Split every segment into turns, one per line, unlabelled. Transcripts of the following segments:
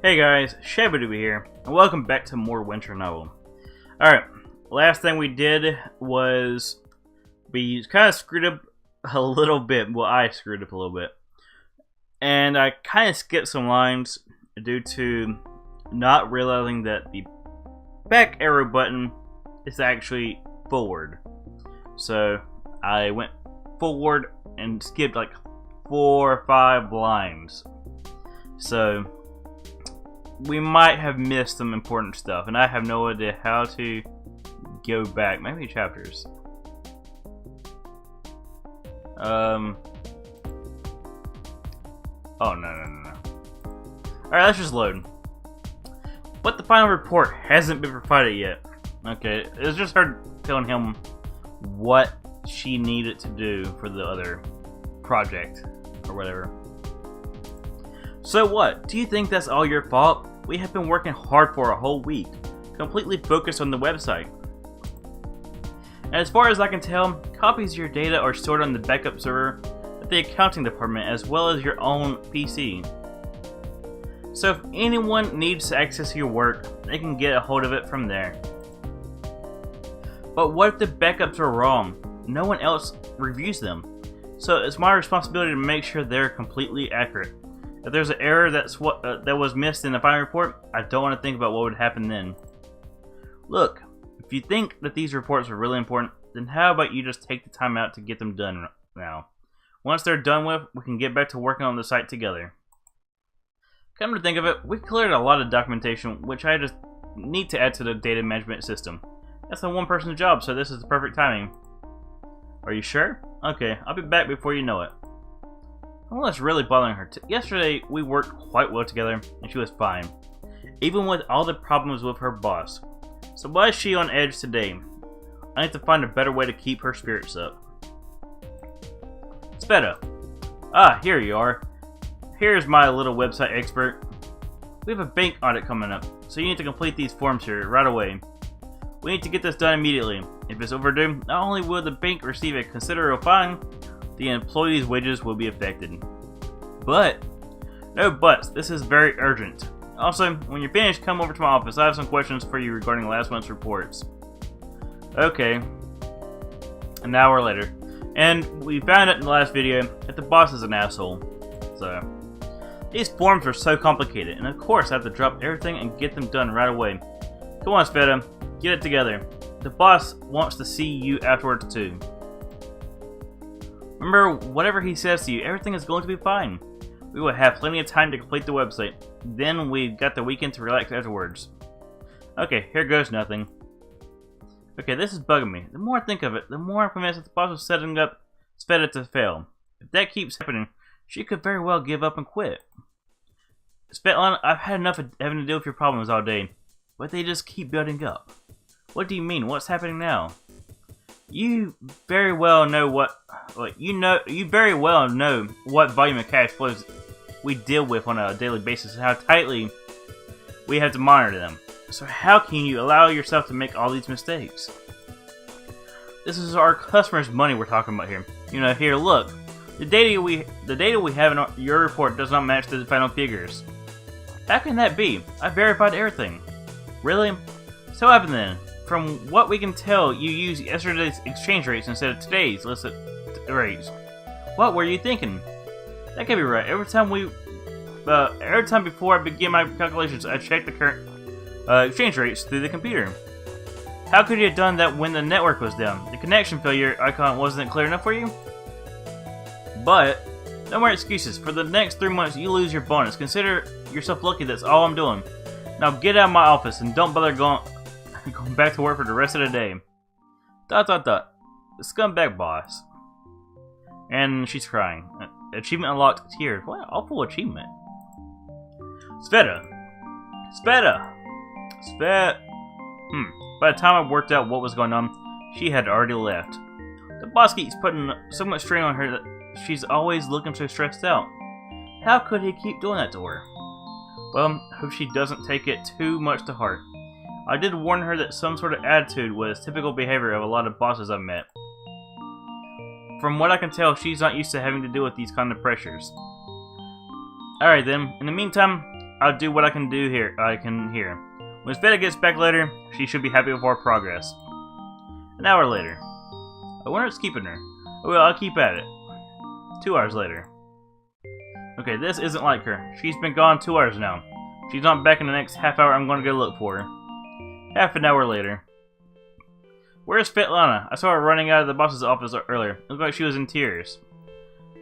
Hey guys, Shabadoobie here, and welcome back to more Winter Novel. Alright, last thing we did was we kind of screwed up a little bit. Well, I screwed up a little bit. And I kind of skipped some lines due to not realizing that the back arrow button is actually forward. So I went forward and skipped like 4 or 5 lines. So we might have missed some important stuff, and I have no idea how to go back. Maybe chapters. Oh, no. Alright, let's just load. But the final report hasn't been provided yet. Okay, it's just her telling him what she needed to do for the other project, or whatever. So what? Do you think that's all your fault? We have been working hard for a whole week, completely focused on the website. And as far as I can tell, copies of your data are stored on the backup server at the accounting department as well as your own PC. So if anyone needs to access your work, they can get a hold of it from there. But what if the backups are wrong? No one else reviews them. So it's my responsibility to make sure they're completely accurate. If there's an error that was missed in the final report, I don't want to think about what would happen then. Look, if you think that these reports are really important, then how about you just take the time out to get them done now? Once they're done with, we can get back to working on the site together. Come to think of it, we've cleared a lot of documentation, which I just need to add to the data management system. That's a one-person job, so this is the perfect timing. Are you sure? Okay, I'll be back before you know it. Well, that's really bothering her. Yesterday, we worked quite well together, and she was fine, even with all the problems with her boss. So why is she on edge today? I need to find a better way to keep her spirits up. Sveta. Ah, here you are. Here's my little website expert. We have a bank audit coming up, so you need to complete these forms here right away. We need to get this done immediately. If it's overdue, not only will the bank receive a considerable fine, the employee's wages will be affected. But, no buts, this is very urgent. Also, when you're finished, come over to my office. I have some questions for you regarding last month's reports. Okay. An hour later. And we found out in the last video that the boss is an asshole. So, these forms are so complicated, and of course I have to drop everything and get them done right away. Come on, Sveta, get it together. The boss wants to see you afterwards too. Remember, whatever he says to you, everything is going to be fine. We will have plenty of time to complete the website. Then we've got the weekend to relax afterwards. Okay, here goes nothing. Okay, this is bugging me. The more I think of it, the more I'm convinced that the boss was setting up Sveta to fail. If that keeps happening, she could very well give up and quit. Svetlana, I've had enough of having to deal with your problems all day, but they just keep building up. What do you mean? What's happening now? You very well know what volume of cash flows we deal with on a daily basis and how tightly we have to monitor them. So how can you allow yourself to make all these mistakes? This is our customers' money we're talking about here. You know, here, look. The data we have in your report does not match the final figures. How can that be? I verified everything. Really? So what happened then? From what we can tell, you used yesterday's exchange rates instead of today's listed rates. What were you thinking? That can't be right. Every time before I begin my calculations, I check the current exchange rates through the computer. How could you have done that when the network was down? The connection failure icon wasn't clear enough for you? But, no more excuses. For the next 3 months, you lose your bonus. Consider yourself lucky that's all I'm doing. Now get out of my office and don't bother going back to work for the rest of the day. ... The scumbag boss. And she's crying. Achievement unlocked. Tears. What an awful achievement. Sveta. By the time I worked out what was going on, she had already left. The boss keeps putting so much strain on her that she's always looking so stressed out. How could he keep doing that to her? Well, I hope she doesn't take it too much to heart. I did warn her that some sort of attitude was typical behavior of a lot of bosses I've met. From what I can tell, she's not used to having to deal with these kind of pressures. Alright then, in the meantime, I'll do what I can do here. When Sveta gets back later, she should be happy with our progress. An hour later. I wonder what's keeping her. Oh, well, I'll keep at it. 2 hours later. Okay, this isn't like her. She's been gone 2 hours now. If she's not back in the next half hour, I'm gonna go look for her. Half an hour later. Where's Svetlana? I saw her running out of the boss's office earlier. It looked like she was in tears.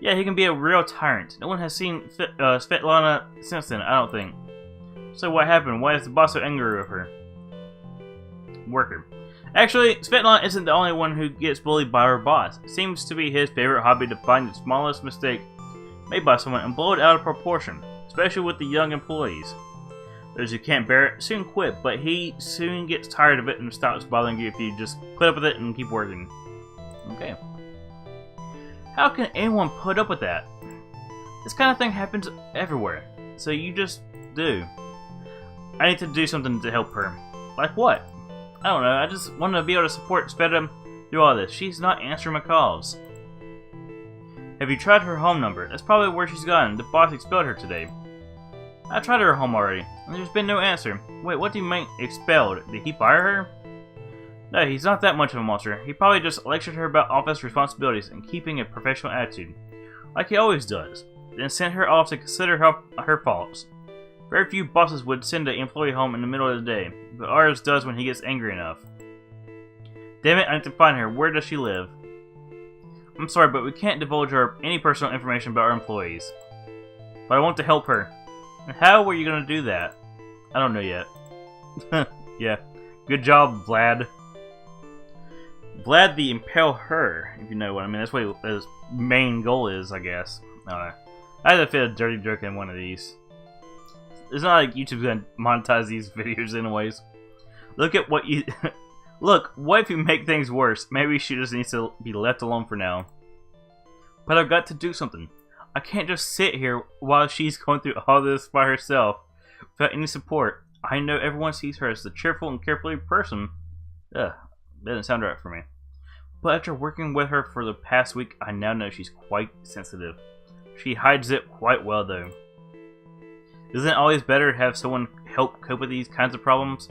Yeah, he can be a real tyrant. No one has seen Svetlana since then, I don't think. So what happened? Why is the boss so angry with her? Worker. Actually, Svetlana isn't the only one who gets bullied by her boss. It seems to be his favorite hobby to find the smallest mistake made by someone and blow it out of proportion, especially with the young employees. Those who can't bear it soon quit, but he soon gets tired of it and stops bothering you if you just put up with it and keep working. Okay. How can anyone put up with that? This kind of thing happens everywhere, so you just do. I need to do something to help her. Like what? I don't know, I just want to be able to support Sveta through all this. She's not answering my calls. Have you tried her home number? That's probably where she's gone. The boss expelled her today. I tried her home already, and there's been no answer. Wait, what do you mean expelled? Did he fire her? No, he's not that much of a monster. He probably just lectured her about office responsibilities and keeping a professional attitude, like he always does, then sent her off to consider her faults. Very few bosses would send an employee home in the middle of the day, but ours does when he gets angry enough. Damn it, I need to find her. Where does she live? I'm sorry, but we can't divulge any personal information about our employees. But I want to help her. And how were you going to do that? I don't know yet. Yeah. Good job, Vlad. Vlad the Impale Her, if you know what I mean. That's what his main goal is, I guess. I don't know. I had to fit a dirty joke in one of these. It's not like YouTube's going to monetize these videos anyways. Look at what you... Look, what if you make things worse? Maybe she just needs to be left alone for now. But I've got to do something. I can't just sit here while she's going through all this by herself without any support. I know everyone sees her as the cheerful and carefree person. Ugh, doesn't sound right for me. But after working with her for the past week, I now know she's quite sensitive. She hides it quite well, though. Isn't it always better to have someone help cope with these kinds of problems?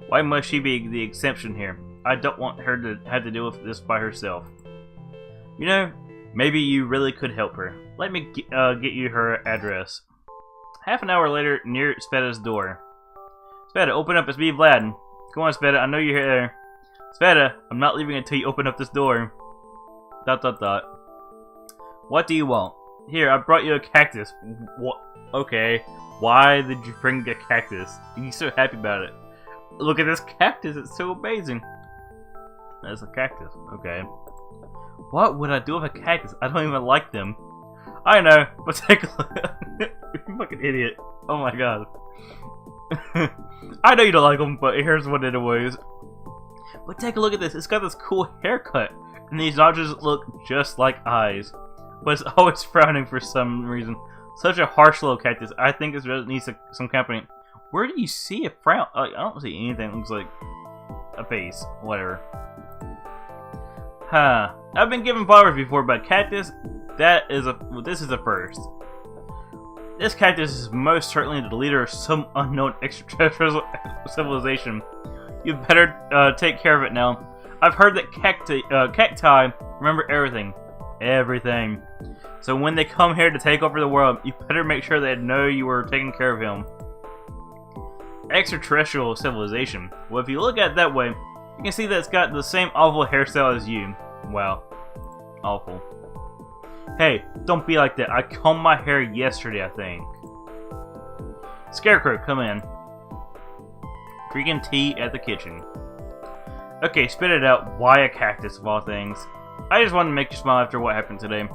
Why must she be the exception here? I don't want her to have to deal with this by herself. You know, maybe you really could help her. Let me get you her address. Half an hour later, near Sveta's door. Sveta, open up, it's me, Vlad. Come on, Sveta, I know you're here. Sveta, I'm not leaving until you open up this door. ... What do you want? Here, I brought you a cactus. What? Okay. Why did you bring a cactus? You're so happy about it. Look at this cactus, it's so amazing. That's a cactus, okay. What would I do with a cactus? I don't even like them. I know, but take a look. You fucking idiot. Oh my god. I know you don't like them, but here's what it was. But take a look at this, it's got this cool haircut. And these notches look just like eyes. But it's always frowning for some reason. Such a harsh little cactus. I think it really needs some company. Where do you see a frown? I don't see anything that looks like a face. Whatever. Huh. I've been given flowers before, but cactus, this is a first. This cactus is most certainly the leader of some unknown extraterrestrial civilization. You better take care of it now. I've heard that cacti remember everything. Everything. So when they come here to take over the world, you better make sure they know you were taking care of him. Extraterrestrial civilization. Well, if you look at it that way, you can see that it's got the same awful hairstyle as you. Wow. Awful. Hey, don't be like that. I combed my hair yesterday, I think. Scarecrow, come in. Drinking tea at the kitchen. Okay, spit it out. Why a cactus of all things? I just wanted to make you smile after what happened today.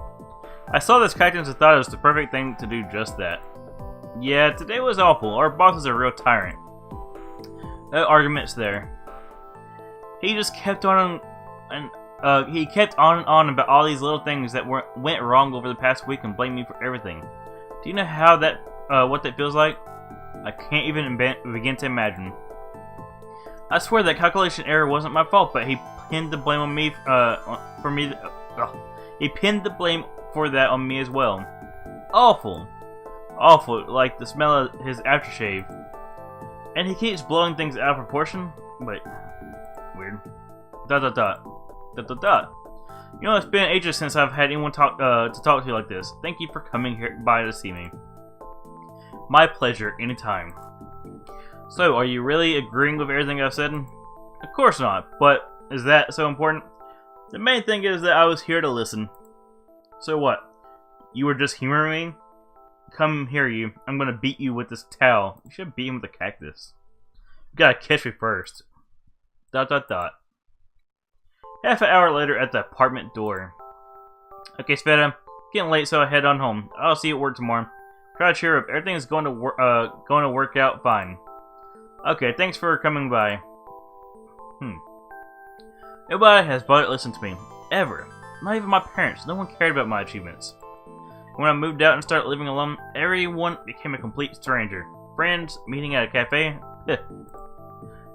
I saw this cactus and thought it was the perfect thing to do just that. Yeah, today was awful. Our boss is a real tyrant. No arguments there. He just kept on and on about all these little things that went wrong over the past week and blamed me for everything. Do you know how what that feels like? I can't even begin to imagine. I swear that calculation error wasn't my fault, but he pinned the blame on me He pinned the blame for that on me as well. Awful. awful, like the smell of his aftershave. And he keeps blowing things out of proportion. Wait, weird. Dot dot dot. Dot dot dot. You know, it's been ages since I've had anyone to talk to like this. Thank you for coming here by to see me. My pleasure, anytime. So, are you really agreeing with everything I've said? Of course not, but is that so important? The main thing is that I was here to listen. So what? You were just humoring me? Come here, you. I'm gonna beat you with this towel. You should beat him with a cactus. You gotta catch me first. Dot dot dot. Half an hour later at the apartment door. Okay, Sveta, getting late, so I head on home. I'll see you at work tomorrow. Try to cheer up. Everything is going to work out fine. Okay, thanks for coming by. Nobody has bothered listened to me. Ever. Not even my parents. No one cared about my achievements. When I moved out and started living alone, everyone became a complete stranger. Friends, meeting at a cafe.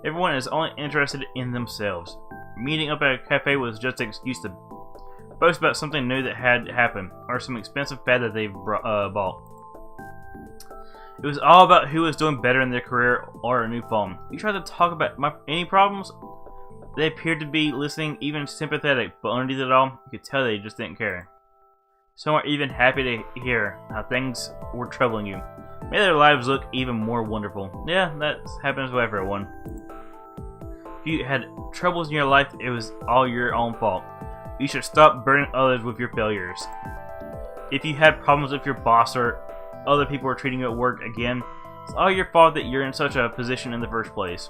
Everyone is only interested in themselves. Meeting up at a cafe was just an excuse to boast about something new that had happened, or some expensive fad that they've bought. It was all about who was doing better in their career or a new phone. You tried to talk about any problems? They appeared to be listening, even sympathetic, but underneath it all, you could tell they just didn't care. Some are even happy to hear how things were troubling you. Made their lives look even more wonderful. Yeah, that happens with everyone. If you had troubles in your life, it was all your own fault. You should stop burdening others with your failures. If you had problems with your boss or other people are treating you at work again, it's all your fault that you're in such a position in the first place.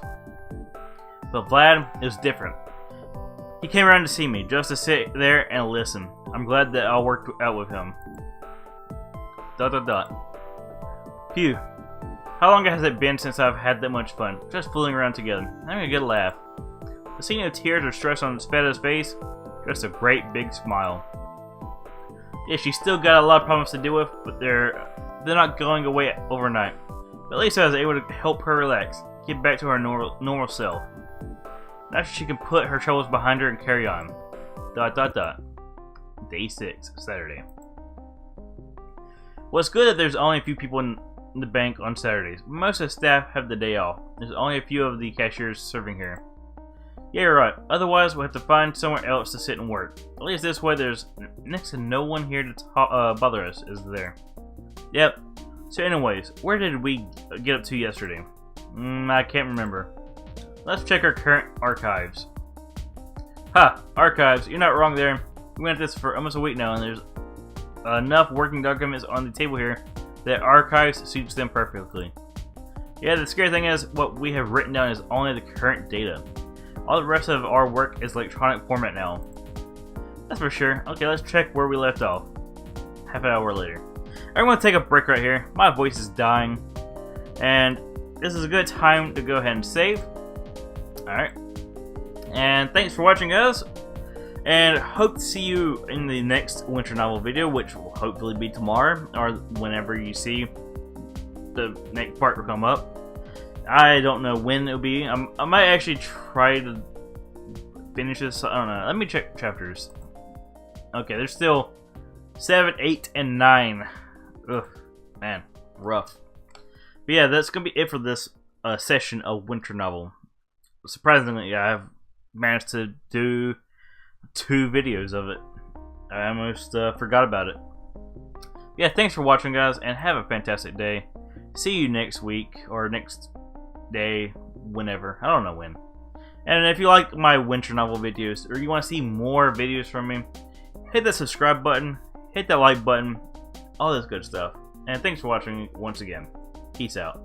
But Vlad is different. He came around to see me, just to sit there and listen. I'm glad that I worked out with him. Dot dot dot. Phew. How long has it been since I've had that much fun? Just fooling around together. Having a good laugh. The scene of tears or stress on Sveta's face, just a great big smile. Yeah, she's still got a lot of problems to deal with, but they're not going away overnight. But at least I was able to help her relax, get back to her normal self. Now she can put her troubles behind her and carry on. Dot dot dot. Day 6, Saturday. Well, it's good that there's only a few people in the bank on Saturdays. Most of the staff have the day off. There's only a few of the cashiers serving here. Yeah, you're right. Otherwise, we'll have to find somewhere else to sit and work. At least this way, there's next to no one here to bother us, is there? Yep. So anyways, where did we get up to yesterday? I can't remember. Let's check our current archives. Ha! Archives. You're not wrong there. We went at this for almost a week now, and there's enough working documents on the table here that archives suits them perfectly. Yeah, the scary thing is, what we have written down is only the current data. All the rest of our work is electronic format now. That's for sure. Okay, let's check where we left off. Half an hour later. I'm going to take a break right here. My voice is dying. And this is a good time to go ahead and save. Alright. And thanks for watching, guys. And hope to see you in the next winter novel video, which will hopefully be tomorrow, or whenever you see the next part will come up. I don't know when it'll be. I might actually try to finish this. I don't know. Let me check chapters. Okay, there's still 7, 8, and 9. Ugh, man, rough. But yeah, that's gonna be it for this session of winter novel. Surprisingly, I've managed to do 2 videos of it. I almost forgot about it. Yeah, thanks for watching, guys, and have a fantastic day. See you next week, or next day, whenever. I don't know when. And if you like my winter novel videos, or you want to see more videos from me, hit that subscribe button, hit that like button, all this good stuff. And thanks for watching once again. Peace out.